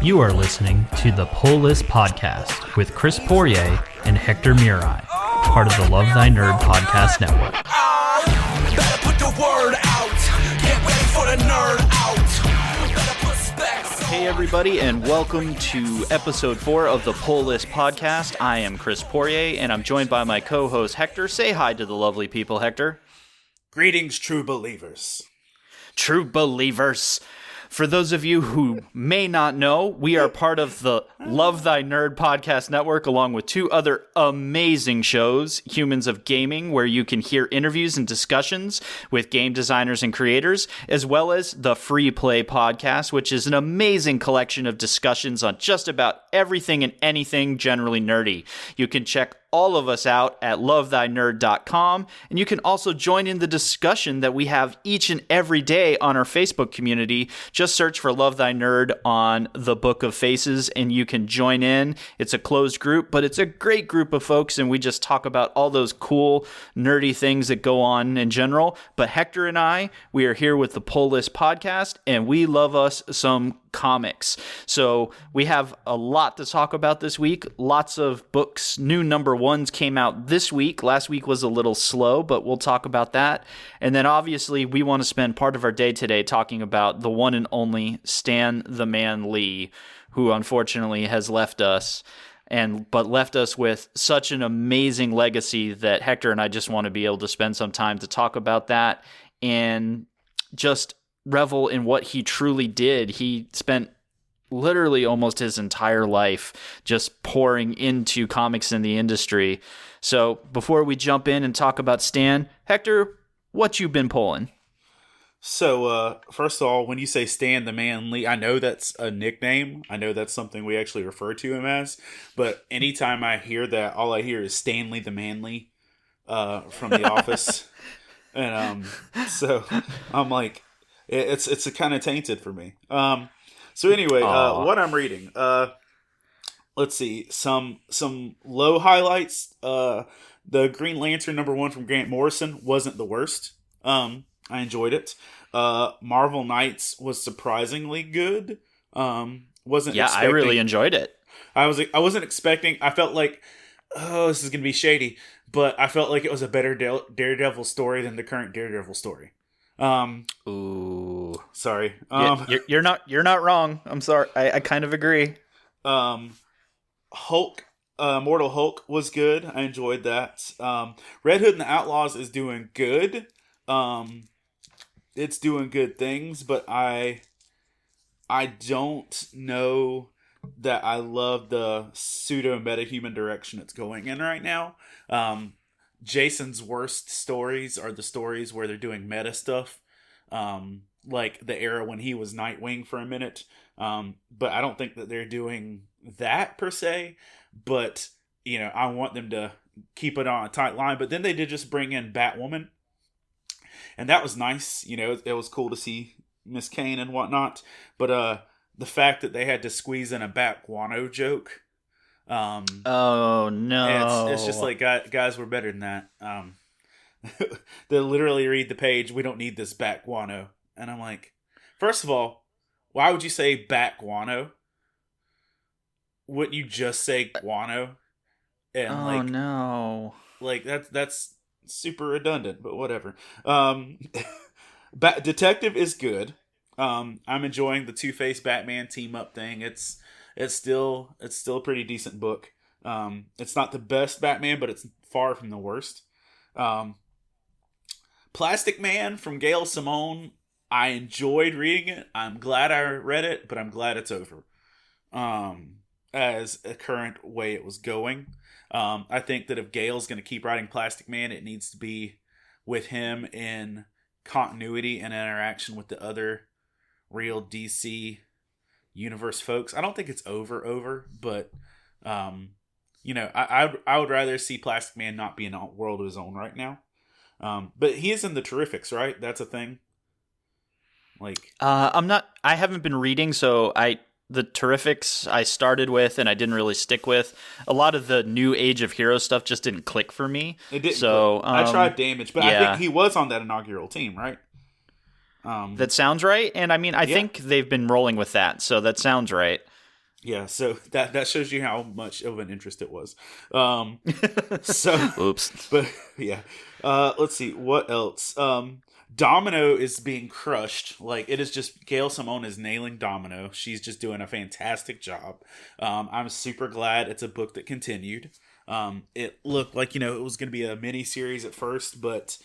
You are listening to the Pull List Podcast with Chris Poirier and Hector Murai, part of the Love Thy Nerd Podcast Network. Better put the word out. Get ready for the nerd out. Better put specs on. Hey everybody, and welcome to episode 4 of the Pull List Podcast. I am Chris Poirier, and I'm joined by my co-host Hector. Say hi to the lovely people, Hector. Greetings, true believers. True believers. For those of you who may not know, we are part of the Love Thy Nerd Podcast Network, along with 2 other amazing shows, Humans of Gaming, where you can hear interviews and discussions with game designers and creators, as well as the Free Play Podcast, which is an amazing collection of discussions on just about everything and anything generally nerdy. You can check all of us out at lovethynerd.com, and you can also join in the discussion that we have each and every day on our Facebook community. Just search for Love Thy Nerd on the Book of Faces, and you can join in. It's a closed group, but it's a great group of folks, and we just talk about all those cool, nerdy things that go on in general. But Hector and I, we are here with the Pull List Podcast, and we love us some comics. So we have a lot to talk about this week. Lots of books. New number 1s came out this week. Last week was a little slow, but we'll talk about that. And then obviously we want to spend part of our day today talking about the one and only Stan the Man Lee, who unfortunately has left us, but left us with such an amazing legacy that Hector and I just want to be able to spend some time to talk about that and just revel in what he truly did. He spent literally almost his entire life just pouring into comics in the industry. So before we jump in and talk about Stan, Hector, what you been pulling? So, first of all, when you say Stan the Man Lee, I know that's a nickname. I know that's something we actually refer to him as. But anytime I hear that, all I hear is Stanley the Manly from The Office. And so I'm like, it's kind of tainted for me. So anyway, what I'm reading. Let's see, some low highlights. The Green Lantern #1 from Grant Morrison wasn't the worst. I enjoyed it. Marvel Knights was surprisingly good. Wasn't I really enjoyed it. I wasn't expecting. I felt like, oh, this is gonna be shady, but I felt like it was a better Daredevil story than the current Daredevil story. Ooh, sorry. You're not wrong. I'm sorry. I kind of agree. Hulk, Mortal Hulk was good. I enjoyed that. Red Hood and the Outlaws is doing good. It's doing good things, but I don't know that I love the pseudo metahuman direction it's going in right now. Jason's worst stories are the stories where they're doing meta stuff, like the era when he was Nightwing for a minute. But I don't think that they're doing that per se. But I want them to keep it on a tight line. But then they did just bring in Batwoman, and that was nice. It was cool to see Miss Kane and whatnot. But the fact that they had to squeeze in a Bat Guano joke. Oh no! It's just like, guys, we're better than that. They literally read the page. We don't need this Bat Guano, and I'm like, first of all, why would you say Bat Guano? Wouldn't you just say guano? And no! Like that's super redundant, but whatever. Detective is good. I'm enjoying the Two-Face Batman team up thing. It's still a pretty decent book. It's not the best Batman, but it's far from the worst. Plastic Man from Gail Simone. I enjoyed reading it. I'm glad I read it, but I'm glad it's over. As a current way it was going. I think that if Gail's going to keep writing Plastic Man, it needs to be with him in continuity and interaction with the other real DC universe folks. I don't think it's over, but I would rather see Plastic Man not be in a world of his own right now. But he is in the Terrifics, right? That's a thing. I haven't been reading, so the Terrifics I started with and I didn't really stick with. A lot of the new Age of Heroes stuff just didn't click for me. It didn't. So I tried Damage, but I think he was on that inaugural team, right? That sounds right. And I mean, I think they've been rolling with that, so that sounds right. Yeah, so that shows you how much of an interest it was. So, Oops. but yeah, let's see what else. Domino is being crushed. Like, it is just, Gail Simone is nailing Domino. She's just doing a fantastic job. I'm super glad it's a book that continued. It looked like, it was going to be a mini series at first, but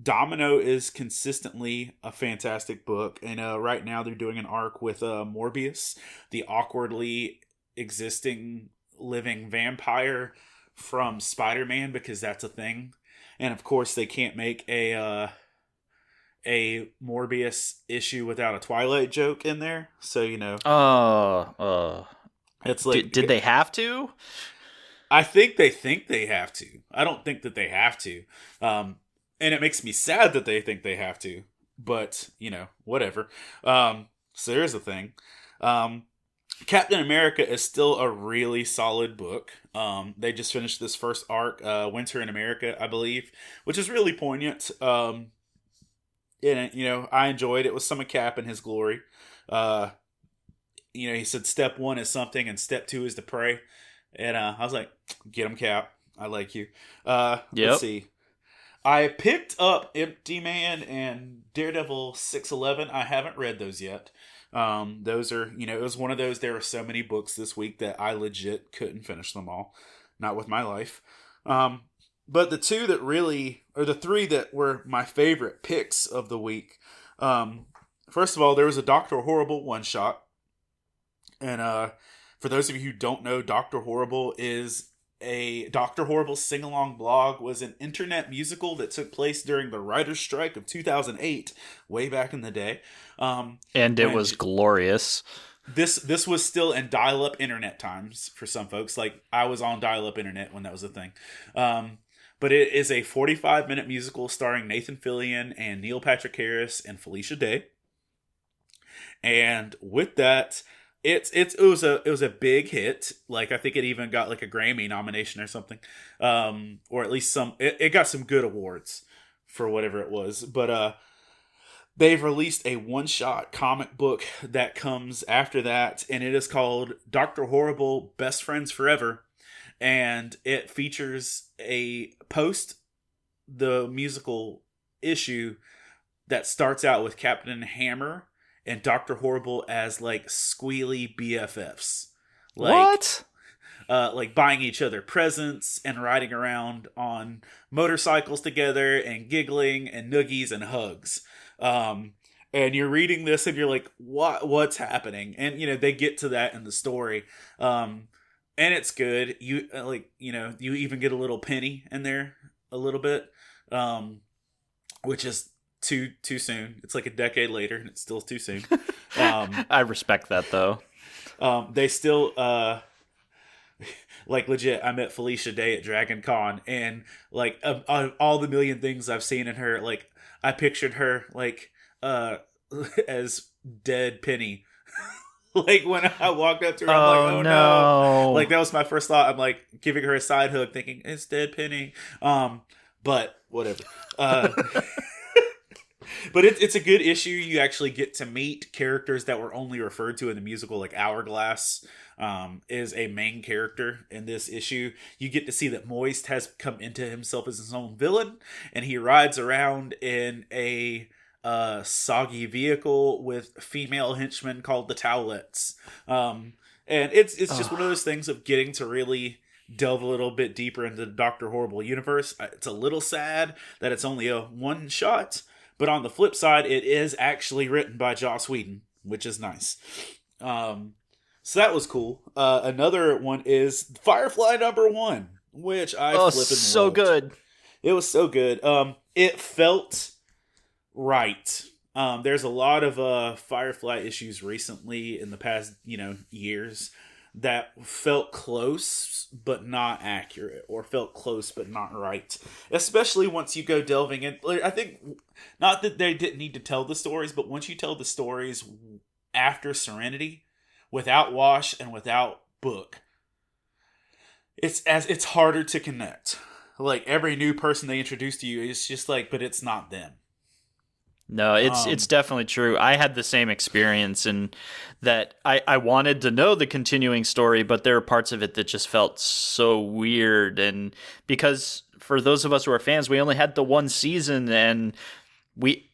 Domino is consistently a fantastic book, and right now they're doing an arc with Morbius, the awkwardly existing living vampire from Spider-Man, because that's a thing. And of course, they can't make a Morbius issue without a Twilight joke in there. So it's like, Did they have to? I think they have to. I don't think that they have to. And it makes me sad that they think they have to, but whatever. So there's the thing. Captain America is still a really solid book. They just finished this first arc, Winter in America, I believe, which is really poignant. And I enjoyed it. It was some of Cap in his glory. He said step 1 is something and step 2 is to pray. And I was like, get him, Cap. I like you. Let's see. I picked up Empty Man and Daredevil 611. I haven't read those yet. Those are, it was one of those, there were so many books this week that I legit couldn't finish them all. Not with my life. But the two that really, or the three that were my favorite picks of the week. First of all, there was a Dr. Horrible one-shot. And for those of you who don't know, Dr. Horrible sing-along blog was an internet musical that took place during the writer's strike of 2008, way back in the day. And it was glorious. This was still in dial-up internet times for some folks. Like, I was on dial-up internet when that was a thing. But it is a 45-minute musical starring Nathan Fillion and Neil Patrick Harris and Felicia Day. And with that, it was a big hit. Like, I think it even got like a Grammy nomination or something, or at least it got some good awards for whatever it was. But they've released a one-shot comic book that comes after that, and it is called Dr. Horrible: Best Friends Forever, and it features a post the musical issue that starts out with Captain Hammer and Dr. Horrible as like squealy BFFs. What? Like buying each other presents and riding around on motorcycles together and giggling and noogies and hugs. And you're reading this and you're like, what's happening? And they get to that in the story. And it's good. You you even get a little Penny in there a little bit. Which is too soon. It's like a decade later and it's still too soon. I respect that though. They still like legit, I met Felicia Day at Dragon Con, and like of all the million things I've seen in her, like I pictured her like as dead Penny. Like when I walked up to her, I'm like, oh no. Like that was my first thought. I'm like giving her a side hug thinking it's dead Penny. But whatever. But it's a good issue. You actually get to meet characters that were only referred to in the musical, like Hourglass is a main character in this issue. You get to see that Moist has come into himself as his own villain, and he rides around in a soggy vehicle with female henchmen called the Towelettes. And it's just one of those things of getting to really delve a little bit deeper into the Dr. Horrible universe. It's a little sad that it's only a one shot, but on the flip side, it is actually written by Joss Whedon, which is nice. So that was cool. Another one is Firefly #1, which I flippin' so loved. good. It was so good. It felt right. There's a lot of Firefly issues recently in the past, years that felt close but not accurate, or felt close but not right. Especially once you go delving in. I think not that they didn't need to tell the stories, but once you tell the stories after Serenity, without Wash and without Book, it's harder to connect. Like every new person they introduce to you is just like, but it's not them. No, it's definitely true. I had the same experience, and that I wanted to know the continuing story, but there are parts of it that just felt so weird. And because for those of us who are fans, we only had the one season, and we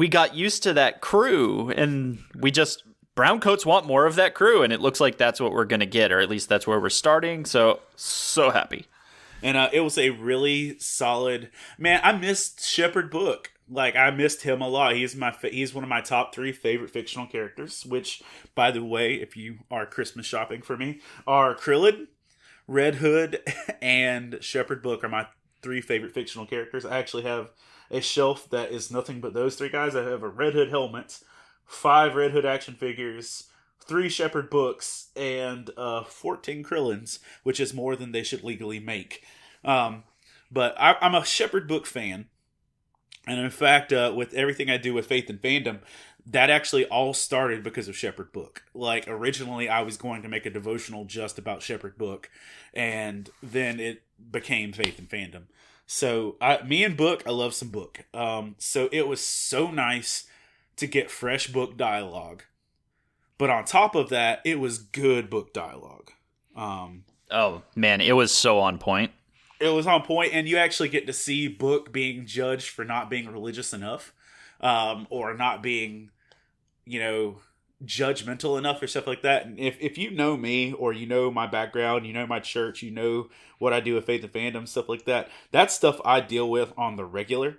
got used to that crew, and browncoats want more of that crew, and it looks like that's what we're going to get, or at least that's where we're starting. So happy. And it was a really solid, man. I missed Shepherd Book. Like, I missed him a lot. He's one of my top 3 favorite fictional characters, which, by the way, if you are Christmas shopping for me, are Krillin, Red Hood, and Shepherd Book are my 3 favorite fictional characters. I actually have a shelf that is nothing but those 3 guys. I have a Red Hood helmet, 5 Red Hood action figures, 3 Shepherd Books, and 14 Krillins, which is more than they should legally make. But I'm a Shepherd Book fan. And in fact, with everything I do with Faith and Fandom, that actually all started because of Shepherd Book. Like, originally I was going to make a devotional just about Shepherd Book, and then it became Faith and Fandom. So, me and Book, I love some Book. So it was so nice to get fresh Book dialogue. But on top of that, it was good Book dialogue. Oh, man, it was so on point. It was on point, and you actually get to see Book being judged for not being religious enough, or not being, judgmental enough or stuff like that. And if you know me, or you know my background, you know my church, you know what I do with Faith and Fandom, stuff like that, that's stuff I deal with on the regular.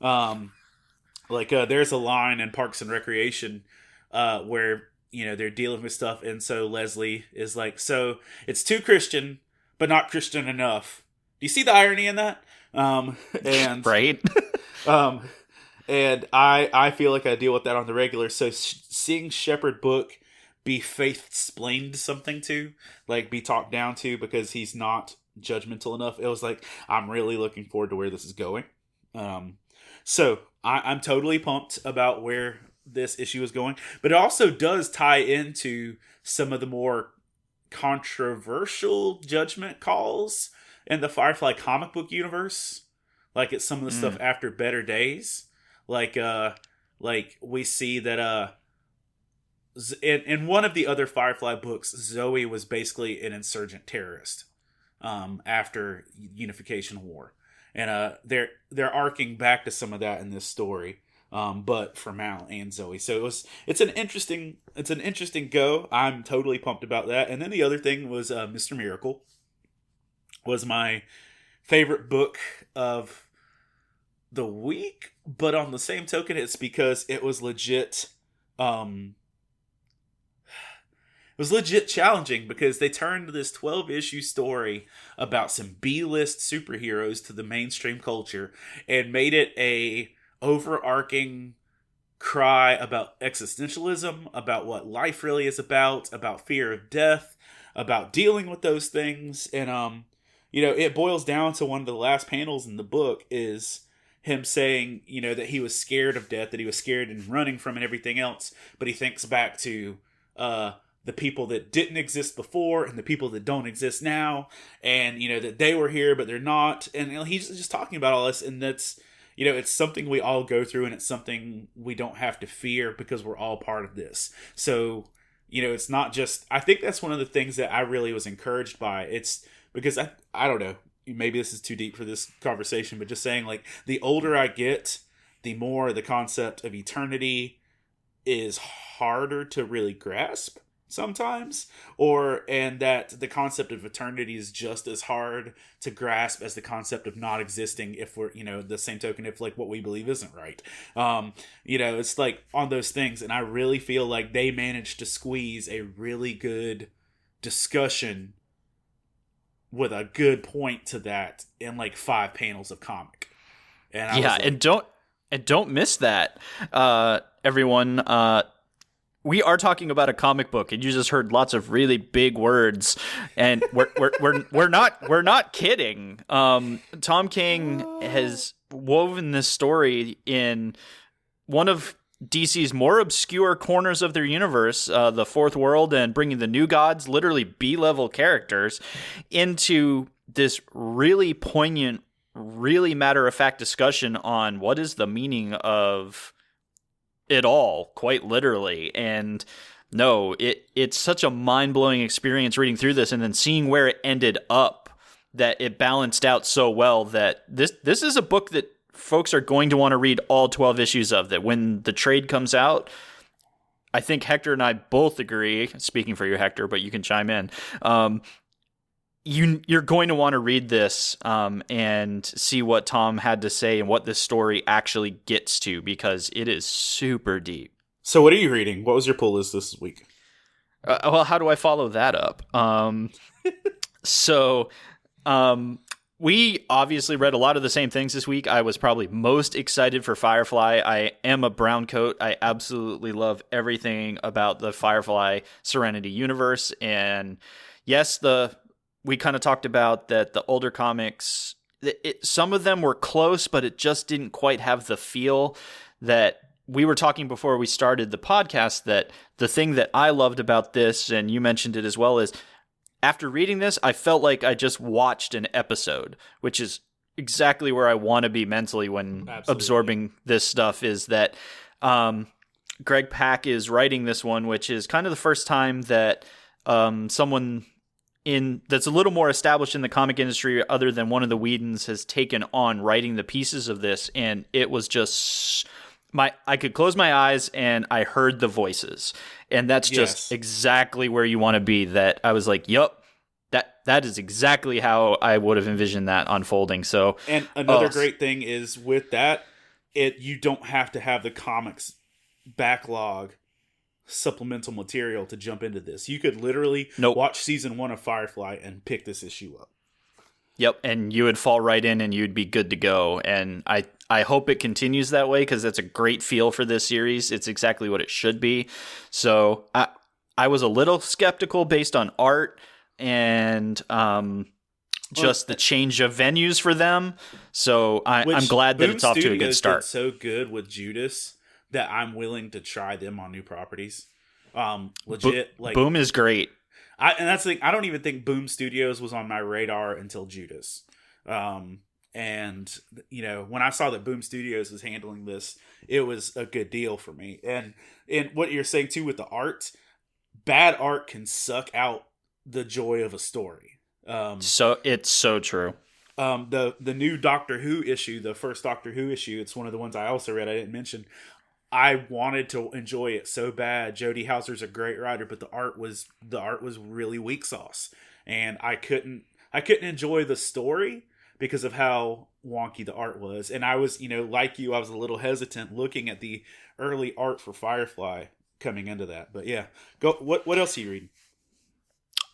There's a line in Parks and Recreation where, they're dealing with stuff, and so Leslie is like, so it's too Christian, but not Christian enough. Do you see the irony in that? And right. And I feel like I deal with that on the regular. So seeing Shepherd Book be faith-splained something to, like be talked down to because he's not judgmental enough, it was like, I'm really looking forward to where this is going. So I'm totally pumped about where this issue is going. But it also does tie into some of the more controversial judgment calls in the Firefly comic book universe. Like, it's some of the stuff after Better Days. Like we see that in one of the other Firefly books, Zoe was basically an insurgent terrorist after Unification War. And they're arcing back to some of that in this story. But for Mal and Zoe. So it's an interesting go. I'm totally pumped about that. And then the other thing was Mr. Miracle was my favorite book of the week, but on the same token, it's because it was legit challenging, because they turned this 12-issue story about some B-list superheroes to the mainstream culture and made it a overarching cry about existentialism, about what life really is about fear of death, about dealing with those things. And it boils down to one of the last panels in the book is him saying, that he was scared of death, that he was scared and running from and everything else. But he thinks back to the people that didn't exist before and the people that don't exist now, and that they were here but they're not. And he's just talking about all this, and that's it's something we all go through, and it's something we don't have to fear because we're all part of this. So it's not just, I think that's one of the things that I really was encouraged by. It's because I don't know, maybe this is too deep for this conversation, but just saying, like, the older I get, the more the concept of eternity is harder to really grasp sometimes, and that the concept of eternity is just as hard to grasp as the concept of not existing, if we're, the same token, if like what we believe isn't right. It's like on those things, and I really feel like they managed to squeeze a really good discussion with a good point to that in like 5 panels of comic. And don't miss that, everyone. We are talking about a comic book, and you just heard lots of really big words, and we're not kidding. Tom King has woven this story in one of DC's more obscure corners of their universe, the Fourth World, and bringing the New Gods, literally B-level characters, into this really poignant really matter-of-fact discussion on what is the meaning of it all, quite literally. And no, it's such a mind-blowing experience reading through this and then seeing where it ended up, that it balanced out so well that this is a book that folks are going to want to read all 12 issues of, that when the trade comes out, I think Hector and I both agree, speaking for you, Hector, but you can chime in, you're going to want to read this and see what Tom had to say and what this story actually gets to, because it is super deep. So what are you reading? What was your pull list this week? Well, how do I follow that up? We obviously read a lot of the same things this week. I was probably most excited for Firefly. I am a brown coat. I absolutely love everything about the Firefly Serenity universe. And yes, we kind of talked about that the older comics, some of them were close, but it just didn't quite have the feel that we were talking before we started the podcast, that the thing that I loved about this, and you mentioned it as well, is after reading this, I felt like I just watched an episode, which is exactly where I want to be mentally when absorbing this stuff, is that Greg Pak is writing this one, which is kind of the first time that someone that's a little more established in the comic industry other than one of the Whedons has taken on writing the pieces of this. And it was just... I could close my eyes and I heard the voices, and that's just exactly where you want to be. That I was like, "Yup, that is exactly how I would have envisioned that unfolding." So, and another great thing is with that, you don't have to have the comics backlog supplemental material to jump into this. You could literally watch season 1 of Firefly and pick this issue up. Yep, and you would fall right in and you'd be good to go. And I hope it continues that way, because that's a great feel for this series. It's exactly what it should be. So I was a little skeptical based on art and just the change of venues for them. So I'm glad that it's off to a good start. Did so good with Judas that I'm willing to try them on new properties. Legit, Boom is great. And that's the thing, I don't even think Boom Studios was on my radar until Judas. And, when I saw that Boom Studios was handling this, it was a good deal for me. And what you're saying, too, with the art, bad art can suck out the joy of a story. So it's so true. The new Doctor Who issue, the first Doctor Who issue, it's one of the ones I also read, I didn't mention. I wanted to enjoy it so bad. Jody Houser's a great writer, but the art was really weak sauce, and I couldn't enjoy the story because of how wonky the art was. And I was, like you, I was a little hesitant looking at the early art for Firefly coming into that. But yeah, go. What else are you reading?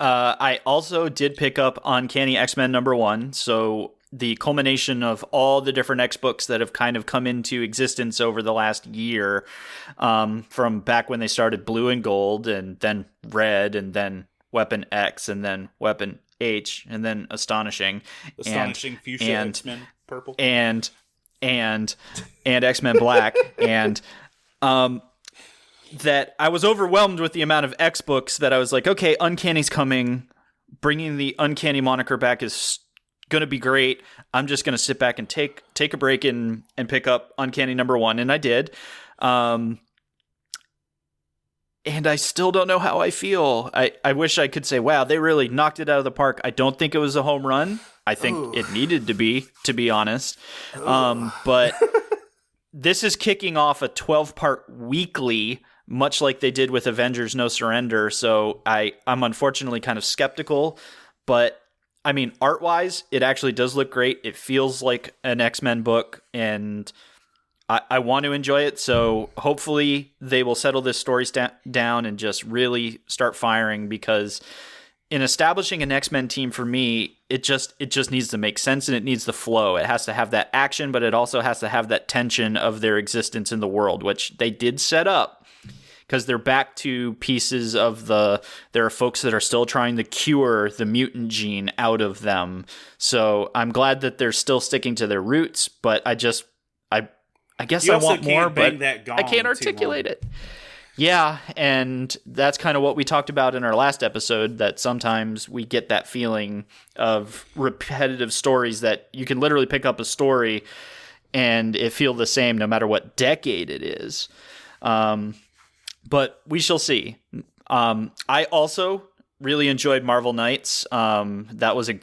I also did pick up Uncanny X-Men #1. So the culmination of all the different X books that have kind of come into existence over the last year, from back when they started Blue and Gold, and then Red, and then Weapon X, and then Weapon H, and then Astonishing Fuchsia, X-Men Purple, and X-Men Black, and that I was overwhelmed with the amount of X books that I was like, okay, Uncanny's coming, bringing the Uncanny moniker back is going to be great. I'm just going to sit back and take a break and pick up Uncanny #1, and I did. And I still don't know how I feel. I wish I could say, wow, they really knocked it out of the park. I don't think it was a home run. I think it needed to be honest. But this is kicking off a 12-part weekly, much like they did with Avengers No Surrender. So I'm unfortunately kind of skeptical, but I mean, art-wise, it actually does look great. It feels like an X-Men book, and I want to enjoy it. So hopefully they will settle this story down and just really start firing, because in establishing an X-Men team, for me, it just needs to make sense, and it needs to flow. It has to have that action, but it also has to have that tension of their existence in the world, which they did set up. Because they're back to pieces of there are folks that are still trying to cure the mutant gene out of them. So I'm glad that they're still sticking to their roots, but I guess I want more, but I can't articulate it. Yeah, and that's kind of what we talked about in our last episode, that sometimes we get that feeling of repetitive stories that you can literally pick up a story and it feel the same no matter what decade it is. But we shall see. I also really enjoyed Marvel Knights. That was a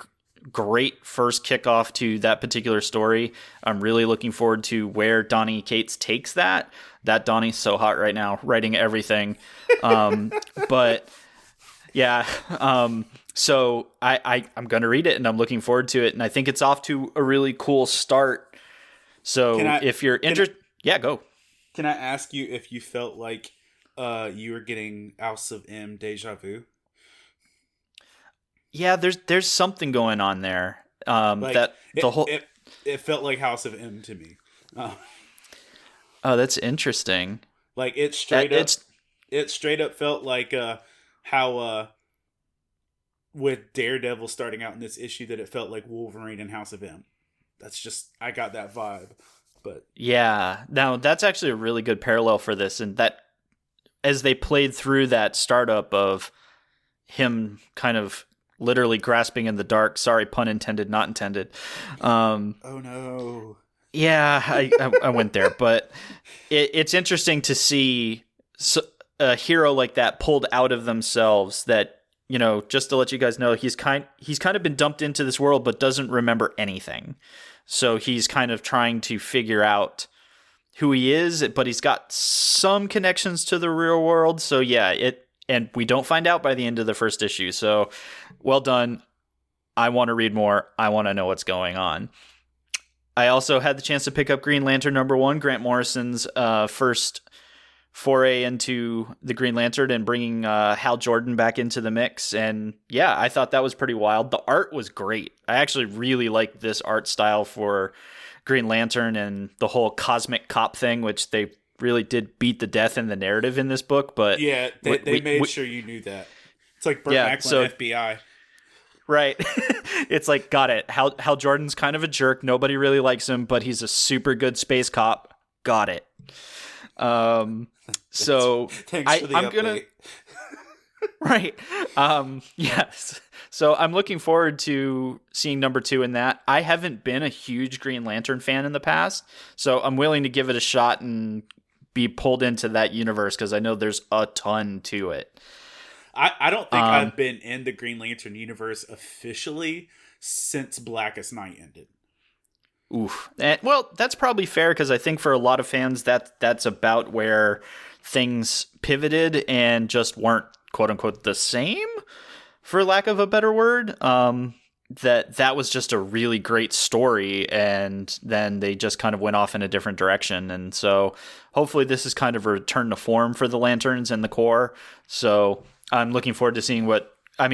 great first kickoff to that particular story. I'm really looking forward to where Donny Cates takes that. That Donnie's so hot right now, writing everything. But yeah, so I'm going to read it and I'm looking forward to it. And I think it's off to a really cool start. So if you're interested, yeah, go. Can I ask you if you felt like you were getting House of M deja vu? Yeah, there's something going on there. It felt like House of M to me. Oh, that's interesting. Like it straight up felt like how with Daredevil starting out in this issue that it felt like Wolverine and House of M. That's just, I got that vibe. But yeah, now that's actually a really good parallel for this, and that as they played through that startup of him kind of literally grasping in the dark. Sorry, pun intended, not intended. Oh no. Yeah, I went there, but it's interesting to see a hero like that pulled out of themselves. That, you know, just to let you guys know, he's kind of been dumped into this world, but doesn't remember anything. So he's kind of trying to figure out who he is, but he's got some connections to the real world. So yeah, and we don't find out by the end of the first issue. So well done. I want to read more. I want to know what's going on. I also had the chance to pick up Green Lantern #1, Grant Morrison's first foray into the Green Lantern and bringing Hal Jordan back into the mix. And yeah, I thought that was pretty wild. The art was great. I actually really like this art style for Green Lantern and the whole cosmic cop thing, which they really did beat the death in the narrative in this book. But yeah, they made sure you knew that. It's like Burt Macklin, FBI. Right. It's like, got it. Hal Jordan's kind of a jerk. Nobody really likes him, but he's a super good space cop. Got it. So thanks for the update. Gonna right. Yes. So I'm looking forward to seeing #2 in that. I haven't been a huge Green Lantern fan in the past, so I'm willing to give it a shot and be pulled into that universe because I know there's a ton to it. I don't think I've been in the Green Lantern universe officially since Blackest Night ended. Oof. Well, that's probably fair because I think for a lot of fans that's about where things pivoted and just weren't quote unquote the same, for lack of a better word. That was just a really great story, and then they just kind of went off in a different direction. And so hopefully this is kind of a return to form for the Lanterns and the Corps. So I'm looking forward to seeing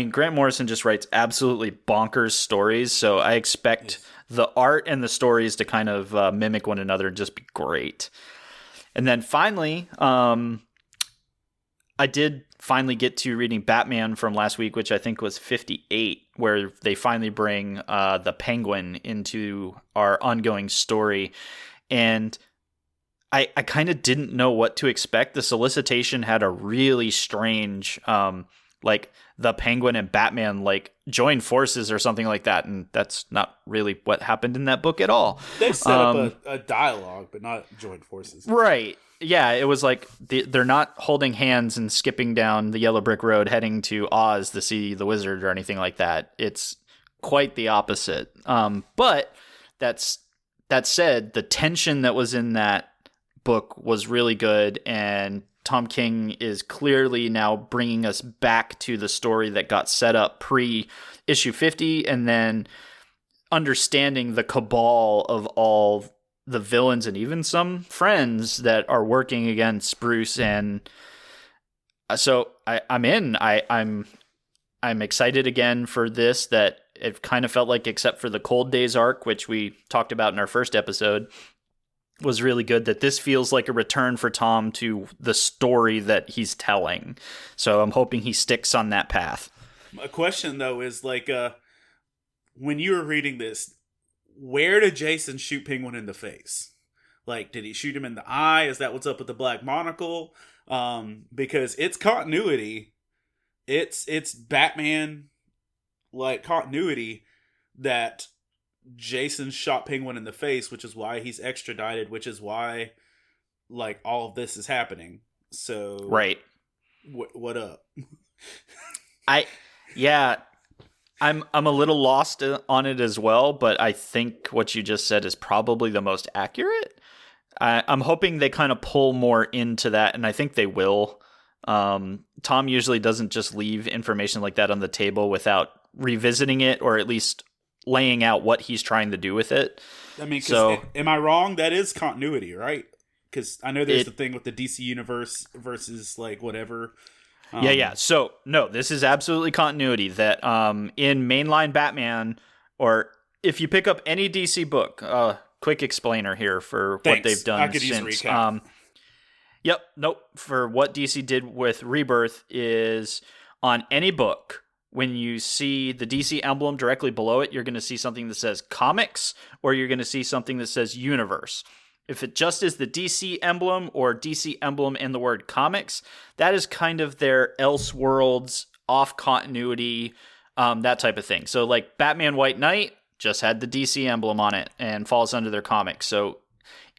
Grant Morrison just writes absolutely bonkers stories, so I expect the art and the stories to kind of mimic one another and just be great. And then finally, I did finally get to reading Batman from last week, which I think was 58, where they finally bring the Penguin into our ongoing story. And I kind of didn't know what to expect. The solicitation had a really strange, the Penguin and Batman join forces or something like that, and that's not really what happened in that book at all. They set up a dialogue, but not join forces. Right. Yeah, it was like they're not holding hands and skipping down the yellow brick road heading to Oz to see the wizard or anything like that. It's quite the opposite. But that said, the tension that was in that book was really good, and Tom King is clearly now bringing us back to the story that got set up pre-issue 50, and then understanding the cabal of all the villains and even some friends that are working against Bruce. And so I'm in. I'm excited again for this. That it kind of felt like, except for the Cold Days arc, which we talked about in our first episode, was really good, that this feels like a return for Tom to the story that he's telling. So I'm hoping he sticks on that path. A question though is when you were reading this, where did Jason shoot Penguin in the face? Like, did he shoot him in the eye? Is that what's up with the black monocle? Because it's continuity. It's Batman, like, continuity that Jason shot Penguin in the face, which is why he's extradited, which is why, like, all of this is happening. So, Right. What up? I'm a little lost on it as well, but I think what you just said is probably the most accurate. I'm hoping they kind of pull more into that, and I think they will. Tom usually doesn't just leave information like that on the table without revisiting it, or at least laying out what he's trying to do with it. I mean, so am I wrong? That is continuity, right? Because I know there's the thing with the DC universe versus, like, whatever. Yeah. So, no, this is absolutely continuity. That in mainline Batman, or if you pick up any DC book, quick explainer here for what they've done I could since. use a recap. For what DC did with Rebirth is on any book, when you see the DC emblem directly below it, you're going to see something that says comics, or you're going to see something that says universe. If it just is the DC emblem or DC emblem and the word comics, that is kind of their Elseworlds, off continuity, that type of thing. So like Batman White Knight just had the DC emblem on it and falls under their comics. So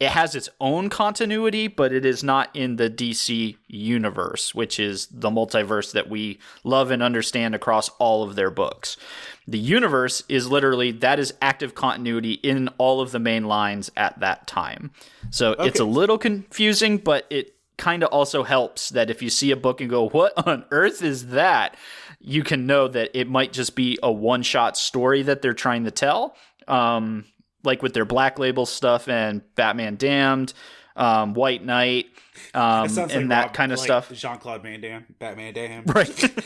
it has its own continuity, but it is not in the DC universe, which is the multiverse that we love and understand across all of their books. The universe is literally, that is active continuity in all of the main lines at that time. So It's a little confusing, but it kind of also helps that if you see a book and go, what on earth is that? You can know that it might just be a one-shot story that they're trying to tell. Like with their Black Label stuff and Batman Damned, White Knight, and like that kind of stuff. Jean-Claude Van Damme, Batman Damned. Right.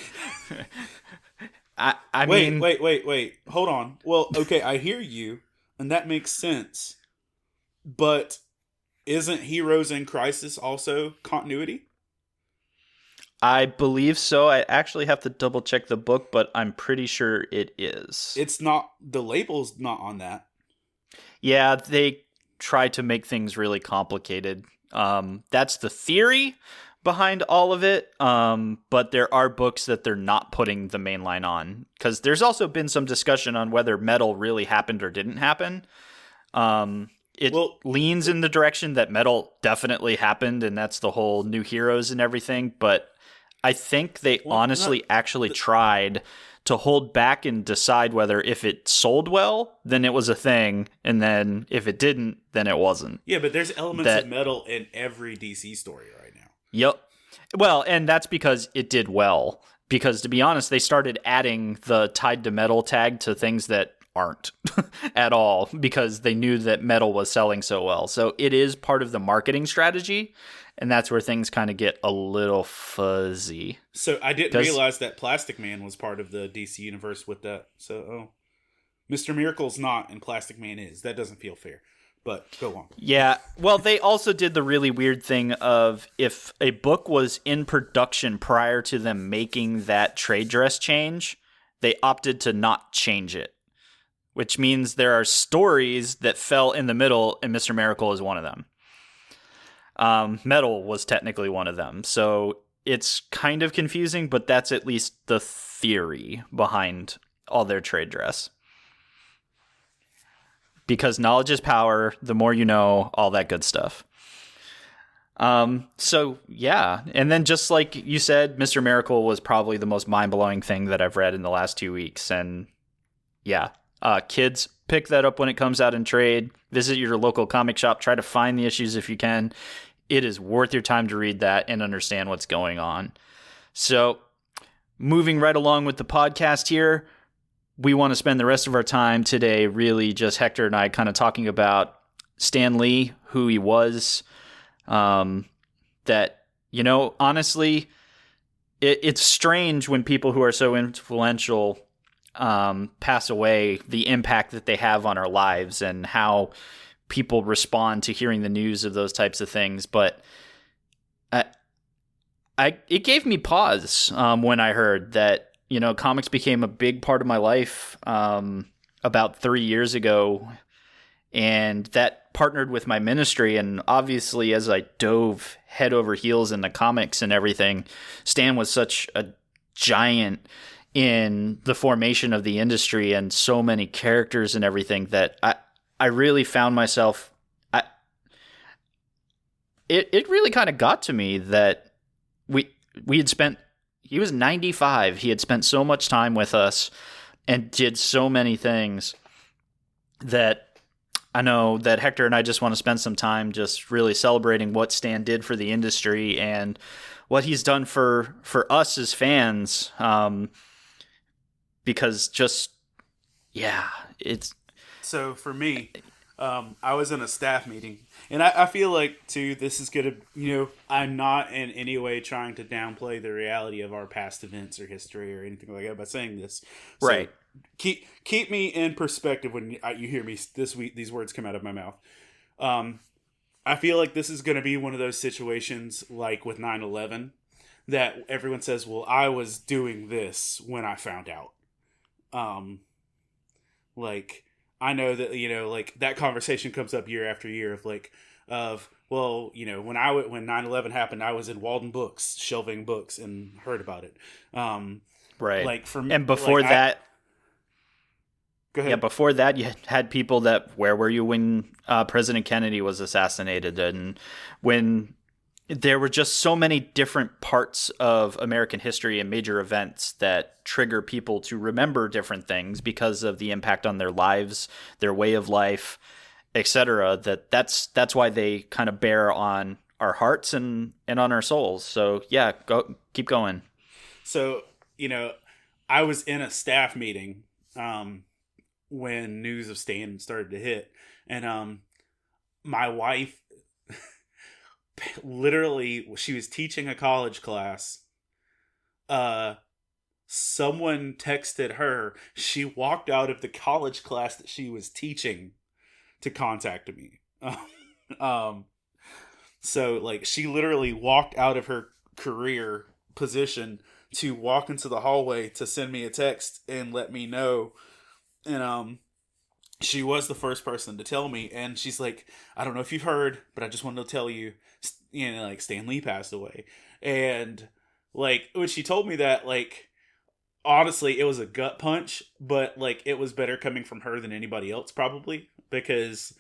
I mean... Wait. Hold on. Well, okay, I hear you, and that makes sense. But isn't Heroes in Crisis also continuity? I believe so. I actually have to double check the book, but I'm pretty sure it is. It's not... The label's not on that. Yeah, they try to make things really complicated. That's the theory behind all of it, but there are books that they're not putting the main line on, because there's also been some discussion on whether Metal really happened or didn't happen. It leans in the direction that Metal definitely happened, and that's the whole New Heroes and everything, but I think they actually tried to hold back and decide whether if it sold well, then it was a thing, and then if it didn't, then it wasn't. Yeah, but there's elements of Metal in every DC story right now. Yep. Well, and that's because it did well. Because, to be honest, they started adding the Tied to Metal tag to things that aren't at all, because they knew that Metal was selling so well. So it is part of the marketing strategy, and that's where things kind of get a little fuzzy. So I didn't realize that Plastic Man was part of the DC universe with that. So, Mr. Miracle's not, and Plastic Man is. That doesn't feel fair. But go on. Yeah. Well, they also did the really weird thing of, if a book was in production prior to them making that trade dress change, they opted to not change it, which means there are stories that fell in the middle, and Mr. Miracle is one of them. Metal was technically one of them. So it's kind of confusing, but that's at least the theory behind all their trade dress. Because knowledge is power, the more you know, all that good stuff. So, yeah. And then just like you said, Mr. Miracle was probably the most mind-blowing thing that I've read in the last 2 weeks. And yeah, kids, pick that up when it comes out in trade. Visit your local comic shop. Try to find the issues if you can. It is worth your time to read that and understand what's going on. So, moving right along with the podcast here, we want to spend the rest of our time today really just Hector and I kind of talking about Stan Lee, who he was. That, you know, honestly, it's strange when people who are so influential pass away, the impact that they have on our lives and how people respond to hearing the news of those types of things. But it gave me pause when I heard that, you know, comics became a big part of my life about 3 years ago, and that partnered with my ministry, and obviously as I dove head over heels into comics and everything, Stan was such a giant in the formation of the industry and so many characters and everything that I really found myself. It really kind of got to me that we had spent. He was 95. He had spent so much time with us and did so many things that I know that Hector and I just want to spend some time just really celebrating what Stan did for the industry and what he's done for us as fans. Because just, yeah, it's... So for me, I was in a staff meeting, and I feel like, too, this is going to, I'm not in any way trying to downplay the reality of our past events or history or anything like that by saying this. So right. Keep me in perspective when you hear me these words come out of my mouth. I feel like this is going to be one of those situations like with 9/11 that everyone says, well, I was doing this when I found out. Like, I know that, like that conversation comes up year after year of well, when 9/11 happened, I was in Walden Books, shelving books and heard about it. Right. Like for me, and before that, go ahead. Yeah, before that, you had people where were you when President Kennedy was assassinated, and when there were just so many different parts of American history and major events that trigger people to remember different things because of the impact on their lives, their way of life, etc. That's why they kind of bear on our hearts and on our souls. So yeah, keep going. So, I was in a staff meeting when news of Stan started to hit, and my wife literally, she was teaching a college class. Someone texted her. She walked out of the college class that she was teaching to contact me. So like she literally walked out of her career position to walk into the hallway to send me a text and let me know. And she was the first person to tell me, and she's like, I don't know if you've heard, but I just wanted to tell you, like Stan Lee passed away. And like when she told me that, like honestly, it was a gut punch, but like it was better coming from her than anybody else probably, because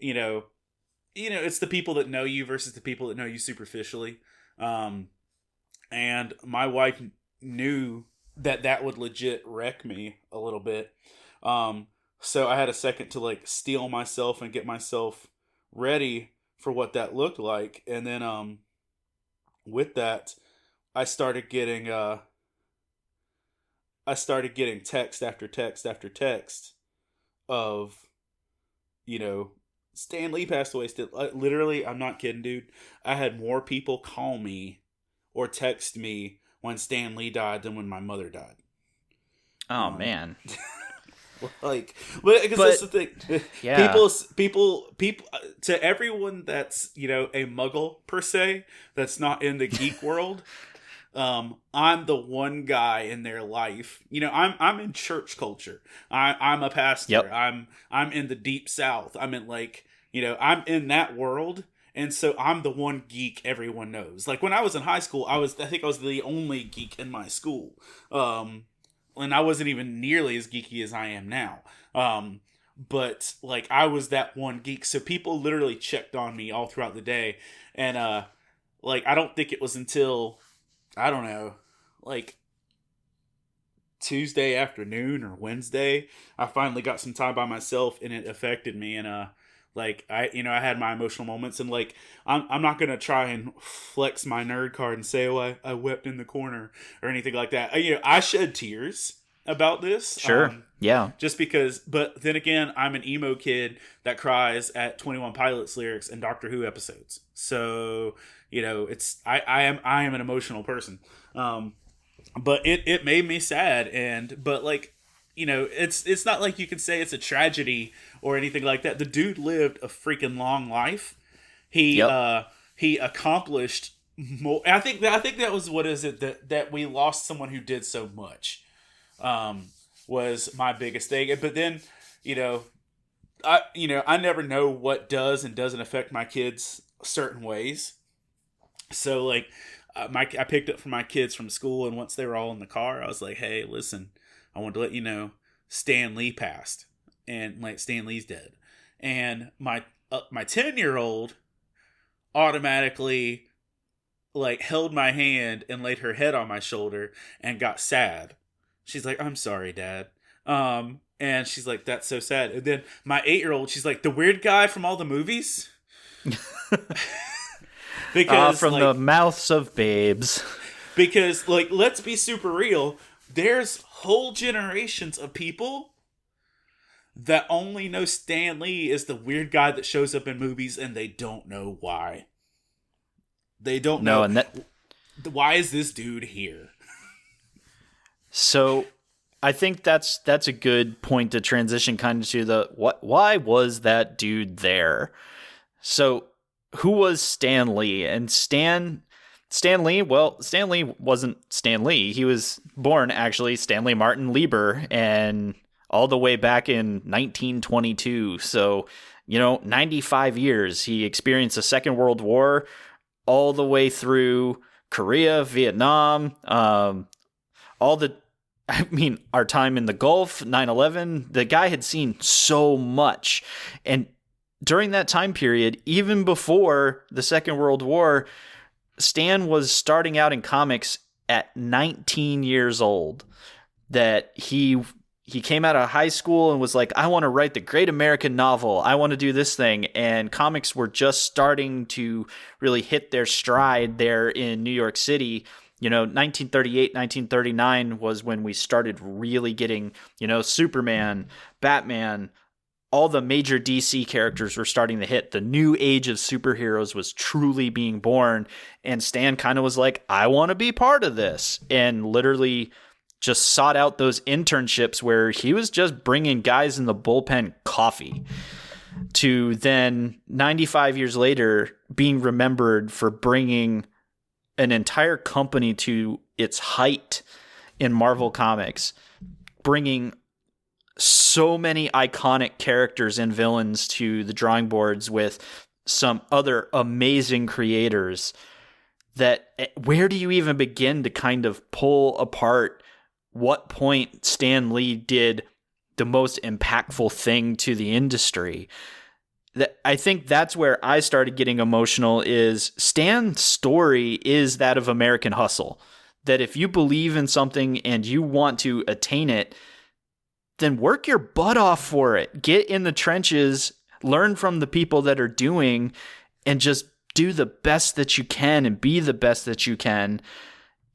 it's the people that know you versus the people that know you superficially. And my wife knew that would legit wreck me a little bit. So I had a second to like steel myself and get myself ready for what that looked like. And then, with that, I started getting text after text after text of, Stan Lee passed away. Literally, I'm not kidding, dude. I had more people call me or text me when Stan Lee died than when my mother died. Oh, man. Like, but that's the thing. Yeah. People, to everyone that's, a muggle per se, that's not in the geek world, I'm the one guy in their life. I'm in church culture. I'm a pastor. Yep. I'm in the deep south. I'm in I'm in that world. And so I'm the one geek everyone knows. Like when I was in high school, I think I was the only geek in my school. And I wasn't even nearly as geeky as I am now. But like I was that one geek. So people literally checked on me all throughout the day. And I don't think it was until, I don't know, like Tuesday afternoon or Wednesday, I finally got some time by myself and it affected me. And I had my emotional moments, and like I'm not gonna try and flex my nerd card and say, oh, I wept in the corner or anything like that. I shed tears about this. Sure. Yeah. Just because, but then again, I'm an emo kid that cries at 21 Pilots lyrics and Doctor Who episodes. So it's I am an emotional person. But it made me sad, but like. It's not like you can say it's a tragedy or anything like that. The dude lived a freaking long life. He accomplished more. I think that was what is it that we lost someone who did so much. Was my biggest thing. But then, I never know what does and doesn't affect my kids certain ways. So like, I picked up for my kids from school, and once they were all in the car, I was like, "Hey, listen, I wanted to let you know Stan Lee passed, and like Stan Lee's dead." And my 10-year-old automatically like held my hand and laid her head on my shoulder and got sad. She's like, "I'm sorry, Dad." And she's like, "That's so sad." And then my 8-year-old, she's like, "The weird guy from all the movies." Because from the mouths of babes. Because, like, let's be super real. There's whole generations of people that only know Stan Lee is the weird guy that shows up in movies, and they don't know why. They don't know. And why is this dude here? So I think that's a good point to transition kind of to why was that dude there? So who was Stan Lee? And Stan Lee, well, Stan Lee wasn't Stan Lee. He was born, actually, Stanley Martin Lieber, and all the way back in 1922. So, 95 years. He experienced the Second World War all the way through Korea, Vietnam, our time in the Gulf, 9/11. The guy had seen so much. And during that time period, even before the Second World War, Stan was starting out in comics at 19 years old. That he came out of high school and was like, "I want to write the great American novel. I want to do this thing." And comics were just starting to really hit their stride there in New York City. 1938, 1939 was when we started really getting, Superman, Batman, all the major DC characters were starting to hit. The new age of superheroes was truly being born. And Stan kind of was like, "I want to be part of this." And literally just sought out those internships where he was just bringing guys in the bullpen coffee, to then 95 years later being remembered for bringing an entire company to its height in Marvel Comics, bringing so many iconic characters and villains to the drawing boards with some other amazing creators. That where do you even begin to kind of pull apart what point Stan Lee did the most impactful thing to the industry? I think that's where I started getting emotional. Is Stan's story is that of American hustle. That if you believe in something and you want to attain it, then work your butt off for it. Get in the trenches, learn from the people that are doing, and just do the best that you can and be the best that you can.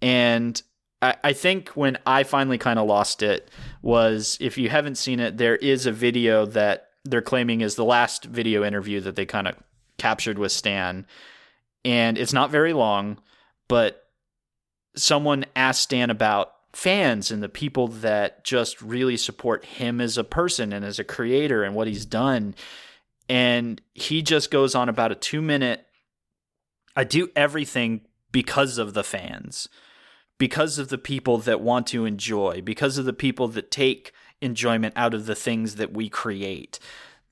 And I think when I finally kind of lost it was, if you haven't seen it, there is a video that they're claiming is the last video interview that they kind of captured with Stan. And it's not very long, but someone asked Stan about fans and the people that just really support him as a person and as a creator and what he's done. And he just goes on about a 2-minute, "I do everything because of the fans, because of the people that want to enjoy, because of the people that take enjoyment out of the things that we create."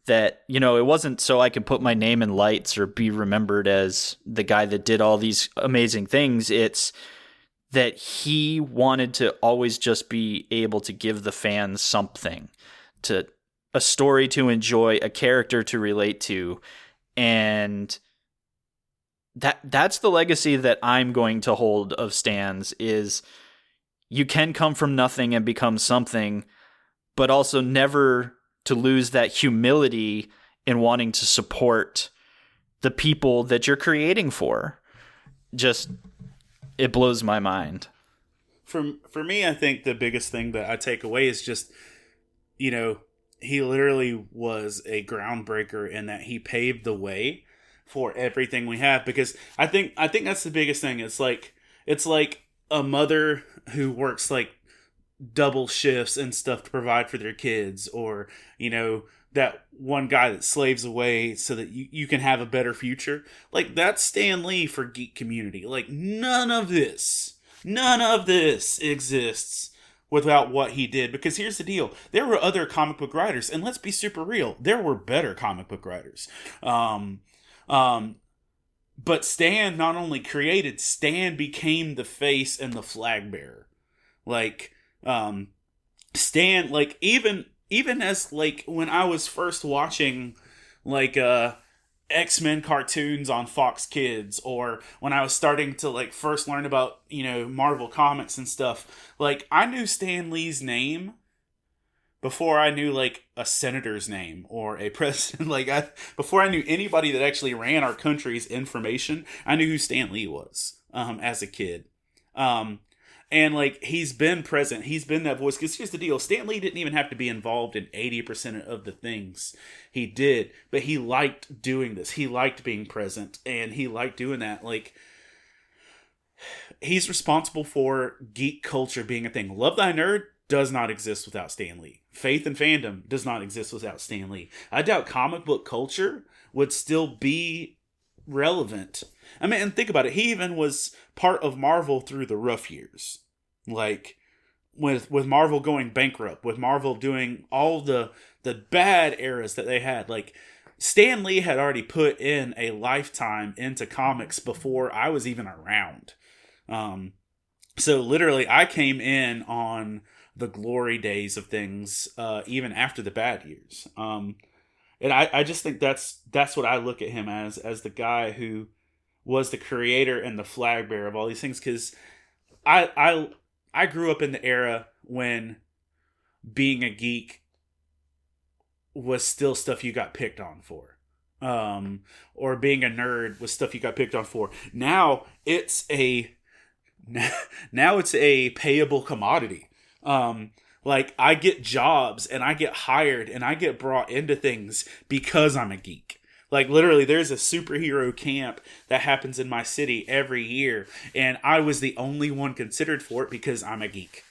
That, it wasn't so I could put my name in lights or be remembered as the guy that did all these amazing things. It's that he wanted to always just be able to give the fans something, to a story to enjoy, a character to relate to. And that's the legacy that I'm going to hold of Stan's, is you can come from nothing and become something, but also never to lose that humility in wanting to support the people that you're creating for. Just, it blows my mind. For me, I think the biggest thing that I take away is just, he literally was a groundbreaker in that he paved the way for everything we have. Because I think that's the biggest thing. It's like a mother who works like double shifts and stuff to provide for their kids, or that one guy that slaves away so that you can have a better future. Like, that's Stan Lee for geek community. Like, none of this exists without what he did. Because here's the deal. There were other comic book writers, and let's be super real. There were better comic book writers. But Stan not only created, Stan became the face and the flag bearer. Like, Stan, like, even as, like, when I was first watching, like, X-Men cartoons on Fox Kids, or when I was starting to, like, first learn about, you know, Marvel Comics and stuff, like, I knew Stan Lee's name before I knew, like, a senator's name or a president. Like, before I knew anybody that actually ran our country's information, I knew who Stan Lee was, as a kid. And, like, he's been present. He's been that voice. Because here's the deal. Stan Lee didn't even have to be involved in 80% of the things he did. But he liked doing this. He liked being present. And he liked doing that. Like, he's responsible for geek culture being a thing. Love Thy Nerd does not exist without Stan Lee. Faith and Fandom does not exist without Stan Lee. I doubt comic book culture would still be relevant. I mean, and think about it. He even was part of Marvel through the rough years. Like, with Marvel going bankrupt, with Marvel doing all the bad eras that they had. Like, Stan Lee had already put in a lifetime into comics before I was even around. So literally, I came in on the glory days of things, even after the bad years. And I just think that's what I look at him as the guy who was the creator and the flag bearer of all these things. Because I grew up in the era when being a geek was still stuff you got picked on for. Or being a nerd was stuff you got picked on for. Now it's a payable commodity. Like, I get jobs and I get hired and I get brought into things because I'm a geek. Like, literally, there's a superhero camp that happens in my city every year, and I was the only one considered for it because I'm a geek.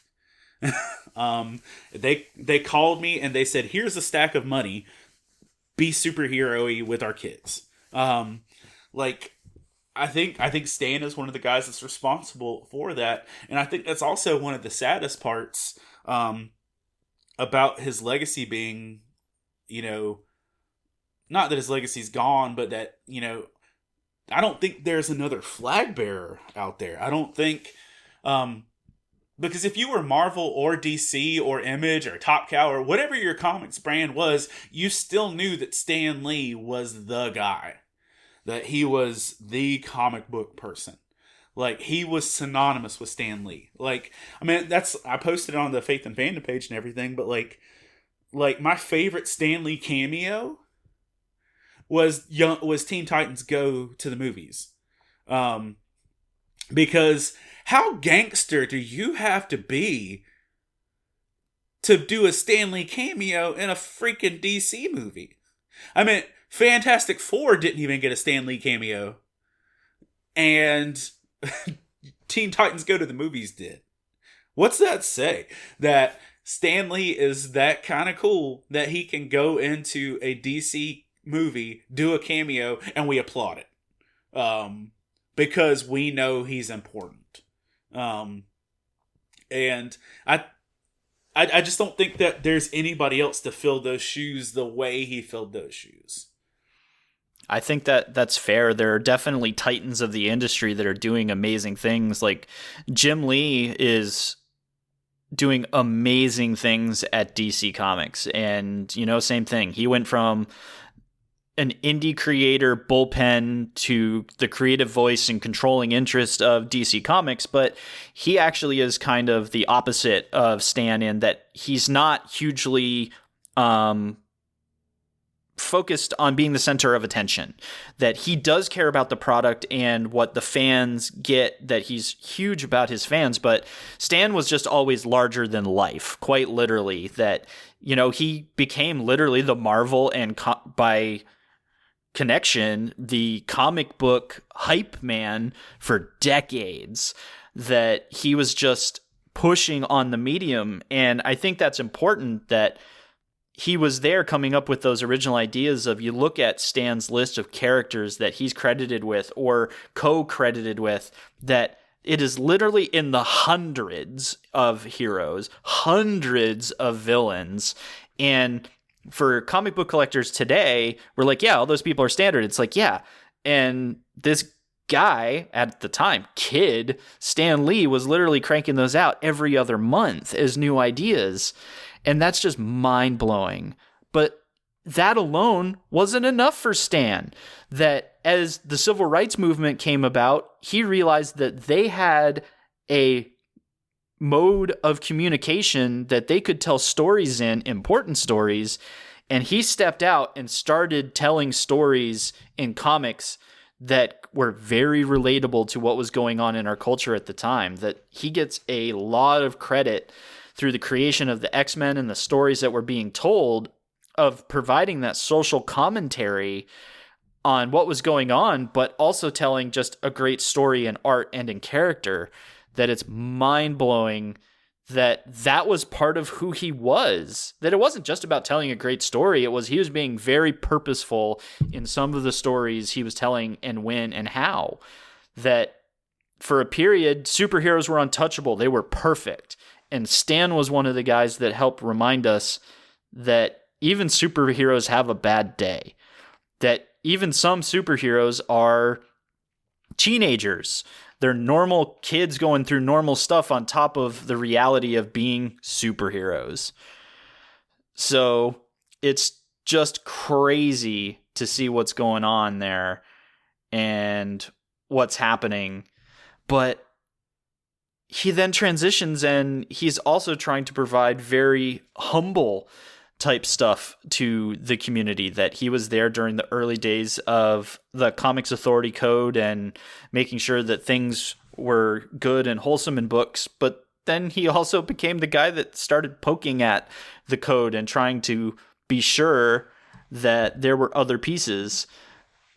They called me and they said, "Here's a stack of money. Be superhero-y with our kids." Like, I think Stan is one of the guys that's responsible for that, and I think that's also one of the saddest parts about his legacy being, you know, not that his legacy's gone, but that, you know, I don't think there's another flag bearer out there. I don't think, because if you were Marvel or DC or Image or Top Cow or whatever your comics brand was, you still knew that Stan Lee was the guy, that he was the comic book person. Like, he was synonymous with Stan Lee. Like, I mean, I posted it on the Faith and Fandom page and everything, but like my favorite Stan Lee cameo was Teen Titans Go to the Movies. Because how gangster do you have to be to do a Stan Lee cameo in a freaking DC movie? I mean, Fantastic Four didn't even get a Stan Lee cameo. And Teen Titans Go to the Movies did. What's that say? That Stan Lee is that kind of cool that he can go into a DC movie, do a cameo, and we applaud it. Because we know he's important. And I just don't think that there's anybody else to fill those shoes the way he filled those shoes. I think that's fair. There are definitely titans of the industry that are doing amazing things. Like, Jim Lee is doing amazing things at DC Comics. And, you know, same thing. He went from an indie creator bullpen to the creative voice and controlling interest of DC Comics, but he actually is kind of the opposite of Stan in that he's not hugely focused on being the center of attention, that he does care about the product and what the fans get, that he's huge about his fans, but Stan was just always larger than life, quite literally, that, you know, he became literally the Marvel and by connection, the comic book hype man for decades, that he was just pushing on the medium. And I think that's important that he was there coming up with those original ideas of, you look at Stan's list of characters that he's credited with or co-credited with, that it is literally in the hundreds of heroes, hundreds of villains. And for comic book collectors today, we're like, yeah, all those people are standard. It's like, yeah. And this guy at the time, kid, Stan Lee, was literally cranking those out every other month as new ideas. And that's just mind-blowing. But that alone wasn't enough for Stan. That as the civil rights movement came about, he realized that they had a mode of communication that they could tell stories in, important stories, and he stepped out and started telling stories in comics that were very relatable to what was going on in our culture at the time. That he gets a lot of credit through the creation of the X-Men and the stories that were being told, of providing that social commentary on what was going on, but also telling just a great story in art and in character. That it's mind-blowing that that was part of who he was. That it wasn't just about telling a great story. It was he was being very purposeful in some of the stories he was telling, and when and how. That for a period, superheroes were untouchable. They were perfect. And Stan was one of the guys that helped remind us that even superheroes have a bad day. That even some superheroes are teenagers. They're normal kids going through normal stuff on top of the reality of being superheroes. So it's just crazy to see what's going on there and what's happening. But he then transitions, and he's also trying to provide very humble type stuff to the community. That he was there during the early days of the Comics Authority Code and making sure that things were good and wholesome in books. But then he also became the guy that started poking at the code and trying to be sure that there were other pieces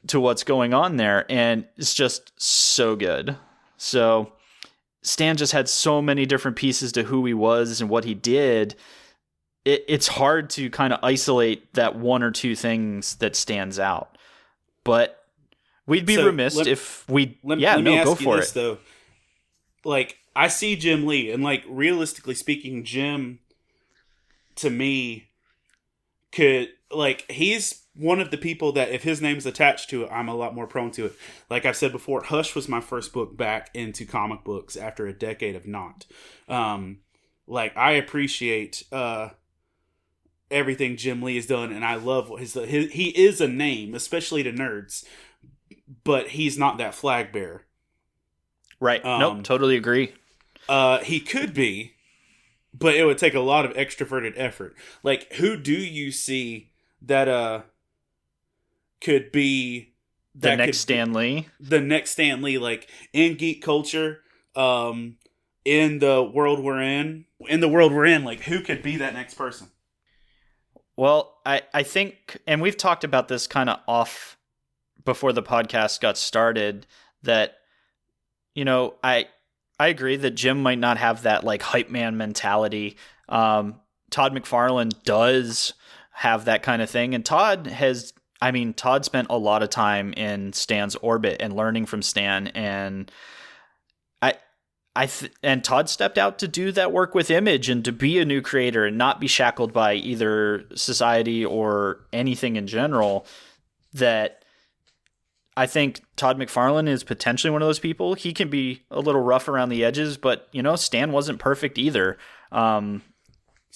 to what's going on there. And it's just so good. So Stan just had so many different pieces to who he was and what he did. It's hard to kind of isolate that one or two things that stands out, but we'd be remiss if we. Let me go for it. Though, like, I see Jim Lee, and like, realistically speaking, Jim, to me, could, like, he's one of the people that if his name's attached to it, I'm a lot more prone to it. Like I've said before, Hush was my first book back into comic books after a decade of not. Like, I appreciate everything Jim Lee has done, and I love what his he is a name, especially to nerds, but he's not that flag bearer. Right. Nope, totally agree. He could be, but it would take a lot of extroverted effort. Like, who do you see that could be the next Stan Lee? The next Stan Lee, like, in geek culture, in the world we're in, like, who could be that next person? Well, I think, and we've talked about this kind of off before the podcast got started, that, you know, I agree that Jim might not have that, like, hype man mentality. Todd McFarlane does have that kind of thing, and Todd spent a lot of time in Stan's orbit and learning from Stan, and and Todd stepped out to do that work with Image and to be a new creator and not be shackled by either society or anything in general. That I think Todd McFarlane is potentially one of those people. He can be a little rough around the edges, but, you know, Stan wasn't perfect either. Stan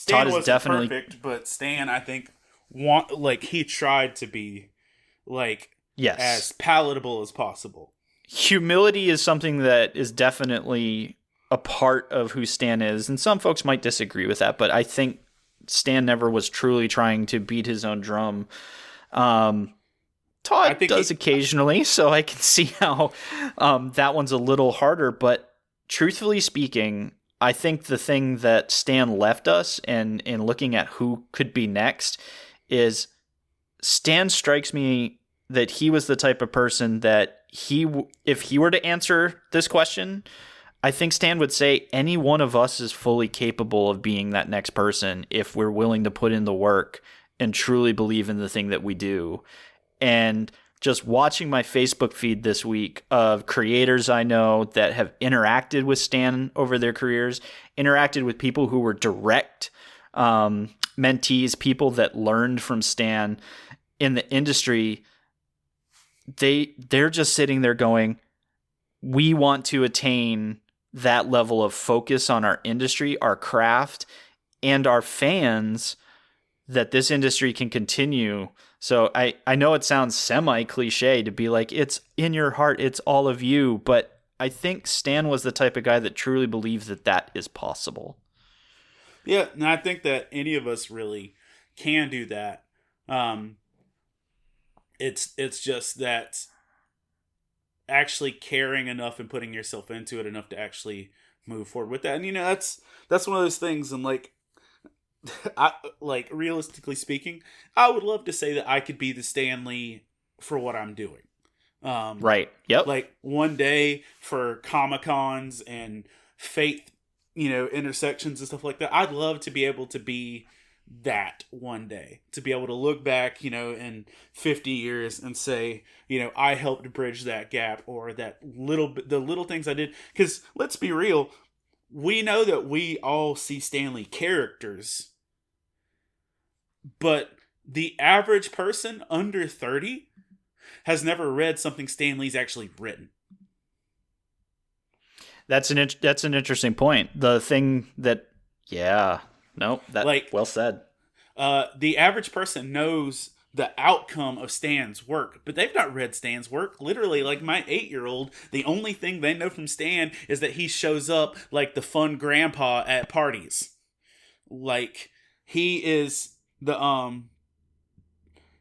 Todd wasn't is definitely perfect, but Stan, I think, he tried to be, like, yes, as palatable as possible. Humility is something that is definitely a part of who Stan is, and some folks might disagree with that, but I think Stan never was truly trying to beat his own drum. Todd does occasionally, so I can see how that one's a little harder, but truthfully speaking, I think the thing that Stan left us in looking at who could be next is Stan strikes me that he was the type of person that if he were to answer this question, I think Stan would say any one of us is fully capable of being that next person if we're willing to put in the work and truly believe in the thing that we do. And just watching my Facebook feed this week of creators I know that have interacted with Stan over their careers, interacted with people who were direct mentees, people that learned from Stan in the industry. They're just sitting there going, we want to attain that level of focus on our industry, our craft, and our fans, that this industry can continue. So I know it sounds semi-cliche to be like, it's in your heart, it's all of you, but I think Stan was the type of guy that truly believed that that is possible. Yeah, and I think that any of us really can do that. It's just that actually caring enough and putting yourself into it enough to actually move forward with that. And that's one of those things. And realistically speaking, I would love to say that I could be the Stan Lee for what I'm doing. Right. Yep. Like one day for Comic-Cons and faith, intersections and stuff like that. I'd love to be able to be that one day, to be able to look back, in 50 years and say, I helped bridge that gap, or that the little things I did. Because let's be real, we know that we all see Stan Lee characters, but the average person under 30 has never read something Stan Lee's actually written. That's an interesting point. The thing that, well said. The average person knows the outcome of Stan's work, but they've not read Stan's work. Literally, like my 8-year-old, the only thing they know from Stan is that he shows up like the fun grandpa at parties. Like he is the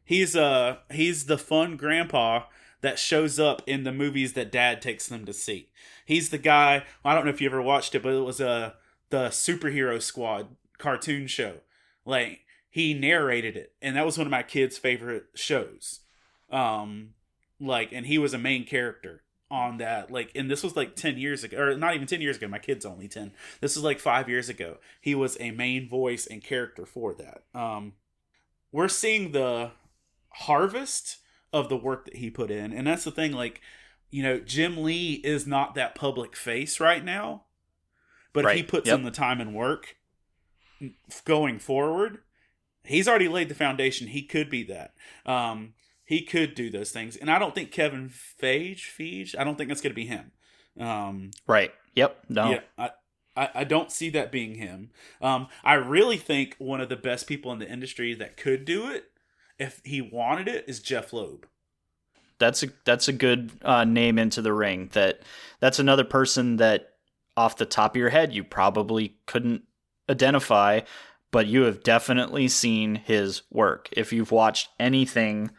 he's the fun grandpa that shows up in the movies that Dad takes them to see. He's the guy. I don't know if you ever watched it, but it was the Superhero Squad cartoon show. Like he narrated it, and that was one of my kids' favorite shows. And he was a main character on that. And this was 10 years ago, or not even 10 years ago. My kid's only 10. This was 5 years ago. He was a main voice and character for that. We're seeing the harvest of the work that he put in, and that's the thing. Jim Lee is not that public face right now, but if he puts in the time and work going forward, he's already laid the foundation. He could be that. He could do those things. And I don't think Kevin Feige, I don't think that's going to be him. Right. Yep. No. Yeah, I don't see that being him. I really think one of the best people in the industry that could do it, if he wanted it, is Jeff Loeb. That's a good name into the ring. That's another person that off the top of your head you probably couldn't identify, but you have definitely seen his work. If you've watched anything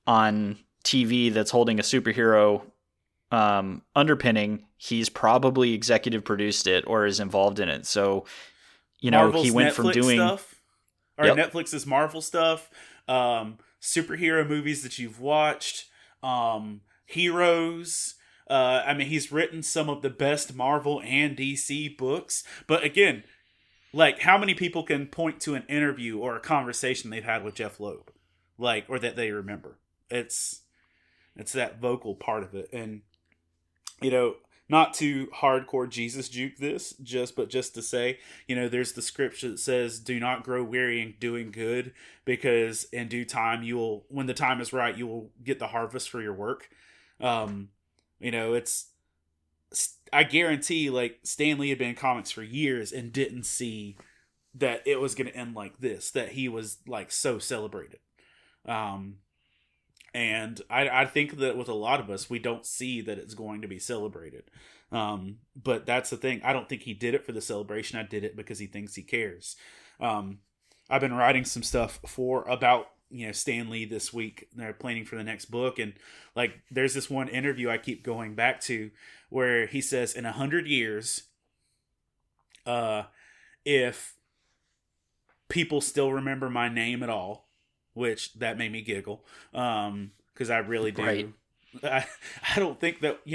on TV that's holding a superhero underpinning, he's probably executive produced it or is involved in it. So, Marvel's he went Netflix from doing stuff, or Netflix's Marvel stuff, superhero movies that you've watched, heroes. He's written some of the best Marvel and DC books. But again, how many people can point to an interview or a conversation they've had with Jeff Loeb, or that they remember? It's that vocal part of it. And, not to hardcore Jesus juke this, but just to say, there's the scripture that says, do not grow weary in doing good, because in due time when the time is right, you will get the harvest for your work. I guarantee Stan Lee had been in comics for years and didn't see that it was going to end like this, that he was so celebrated. And I think that with a lot of us, we don't see that it's going to be celebrated. But that's the thing. I don't think he did it for the celebration. I did it because he thinks he cares. I've been writing some stuff about Stan Lee this week. They're planning for the next book. And there's this one interview I keep going back to where he says, in 100 years, if people still remember my name at all, which that made me giggle, because I really do. Right. I don't think that,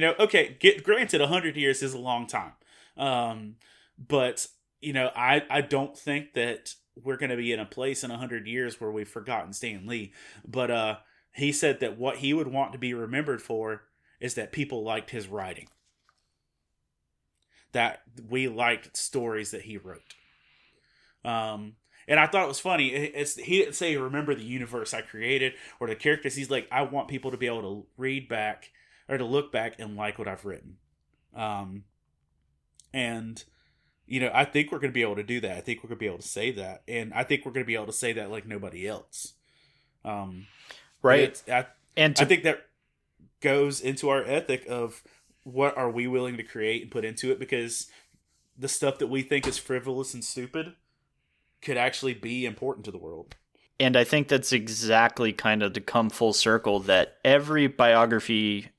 granted 100 years is a long time. But, I don't think that we're going to be in a place in 100 years where we've forgotten Stan Lee. But he said that what he would want to be remembered for is that people liked his writing. That we liked stories that he wrote. And I thought it was funny. He didn't say, remember the universe I created or the characters. He's like, I want people to be able to read back or to look back and like what I've written. And, you know, I think we're going to be able to do that. I think we're going to be able to say that. And I think we're going to be able to say that like nobody else. Right. I think that goes into our ethic of what are we willing to create and put into it, because the stuff that we think is frivolous and stupid could actually be important to the world. And I think that's exactly kind of to come full circle, that every biography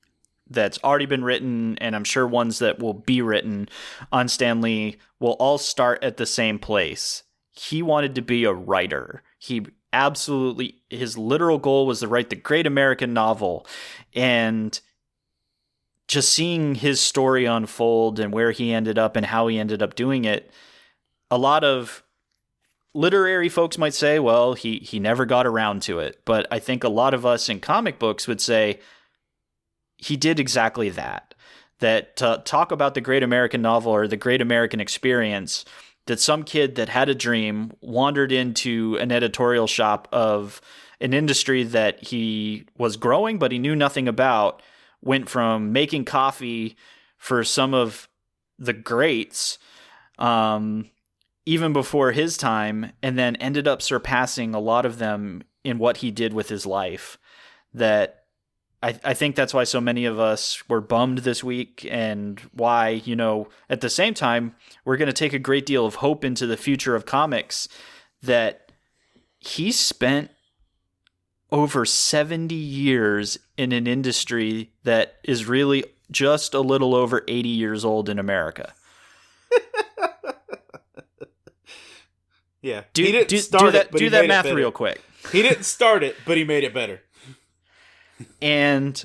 that's already been written, and I'm sure ones that will be written on Stan Lee, will all start at the same place. He wanted to be a writer. His literal goal was to write the great American novel. And just seeing his story unfold and where he ended up and how he ended up doing it, a lot of literary folks might say, well, he never got around to it. But I think a lot of us in comic books would say he did exactly that. That to talk about the great American novel or the great American experience, that some kid that had a dream wandered into an editorial shop of an industry that he was growing, but he knew nothing about, went from making coffee for some of the greats, even before his time, and then ended up surpassing a lot of them in what he did with his life. That I think that's why so many of us were bummed this week, and why, you know, at the same time, we're going to take a great deal of hope into the future of comics, that he spent over 70 years in an industry that is really just a little over 80 years old in America. Yeah. Do that math real quick. He didn't start it, but he made it better. And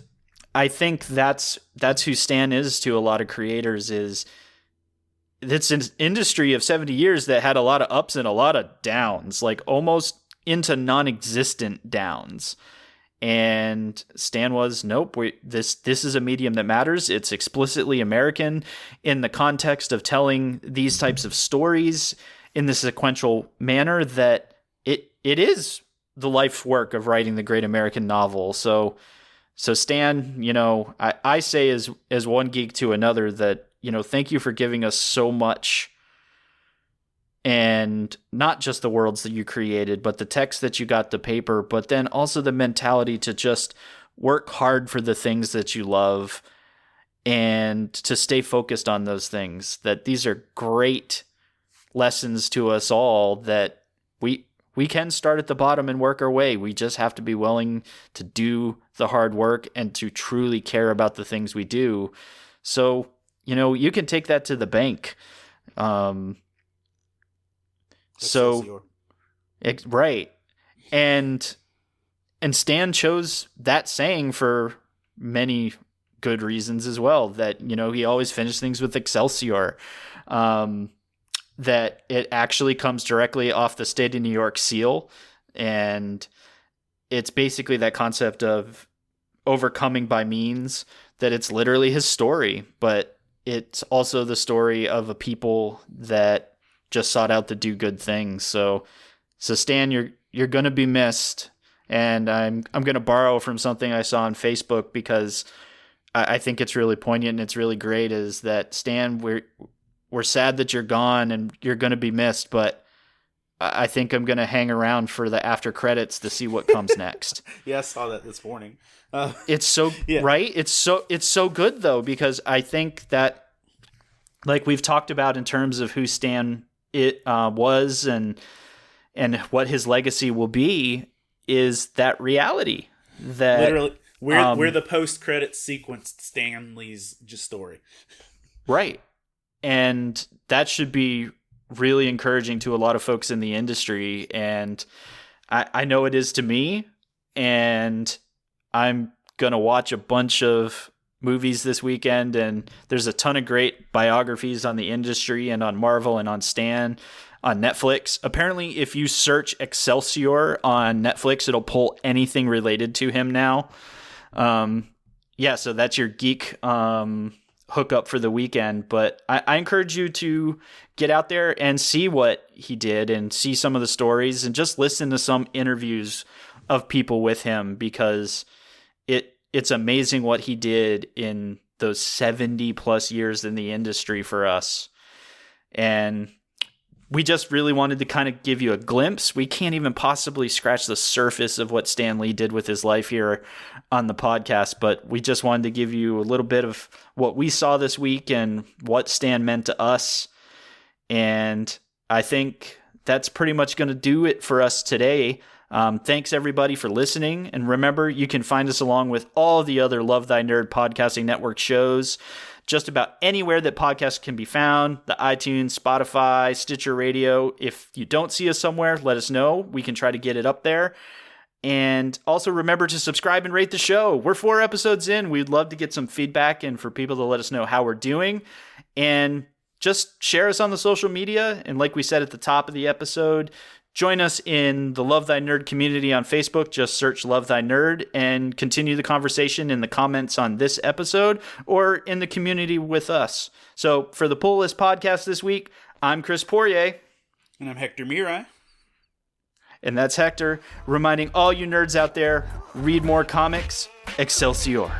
I think that's who Stan is to a lot of creators. Is it's an industry of 70 years that had a lot of ups and a lot of downs, like almost into non-existent downs. And Stan was, nope, this is a medium that matters. It's explicitly American in the context of telling these types of stories in the sequential manner, that it is the life work of writing the great American novel. So Stan, you know, I say as one geek to another that, you know, thank you for giving us so much, and not just the worlds that you created, but the text that you got to paper, but then also the mentality to just work hard for the things that you love and to stay focused on those things. That these are great lessons to us all, that we can start at the bottom and work our way. We just have to be willing to do the hard work and to truly care about the things we do. So, you know, you can take that to the bank. Right. And Stan chose that saying for many good reasons as well, that, you know, he always finished things with Excelsior. That it actually comes directly off the state of New York seal. And it's basically that concept of overcoming by means, that it's literally his story, but it's also the story of a people that just sought out to do good things. So Stan, you're going to be missed. And I'm going to borrow from something I saw on Facebook, because I think it's really poignant and it's really great, is that Stan, we're sad that you're gone and you're going to be missed, but I think I'm going to hang around for the after credits to see what comes next. Yeah, I saw that this morning. It's so right. It's so good though, because I think that, like we've talked about in terms of who Stan was and what his legacy will be, is that reality that literally we're the post-credit sequence Stan Lee's just story. Right. And that should be really encouraging to a lot of folks in the industry. And I know it is to me. And I'm going to watch a bunch of movies this weekend. And there's a ton of great biographies on the industry and on Marvel and on Stan. on Netflix. Apparently, if you search Excelsior on Netflix, it'll pull anything related to him now. Yeah, so that's your geek hookup for the weekend. But I encourage you to get out there and see what he did and see some of the stories and just listen to some interviews of people with him, because it's amazing what he did in those 70 plus years in the industry for us. And we just really wanted to kind of give you a glimpse. We can't even possibly scratch the surface of what Stan Lee did with his life here on the podcast, but we just wanted to give you a little bit of what we saw this week and what Stan meant to us. And I think that's pretty much going to do it for us today. Thanks everybody for listening. And remember, you can find us along with all the other Love Thy Nerd Podcasting Network shows just about anywhere that podcasts can be found: the iTunes, Spotify, Stitcher Radio. If you don't see us somewhere, let us know. We can try to get it up there. And also remember to subscribe and rate the show. We're 4 episodes in. We'd love to get some feedback and for people to let us know how we're doing. And just share us on the social media. And like we said at the top of the episode, join us in the Love Thy Nerd community on Facebook. Just search Love Thy Nerd and continue the conversation in the comments on this episode or in the community with us. So for the Pull List podcast this week, I'm Chris Poirier. And I'm Hector Mirai. And that's Hector, reminding all you nerds out there, read more comics. Excelsior.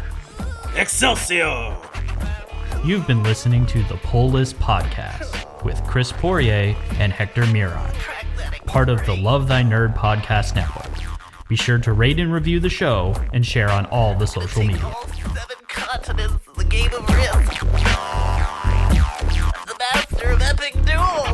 Excelsior! You've been listening to the Pull List Podcast with Chris Poirier and Hector Mirai, part of the Love Thy Nerd Podcast Network. Be sure to rate and review the show and share on all the social media. All 7 continents, the game of risk. The master of epic duel.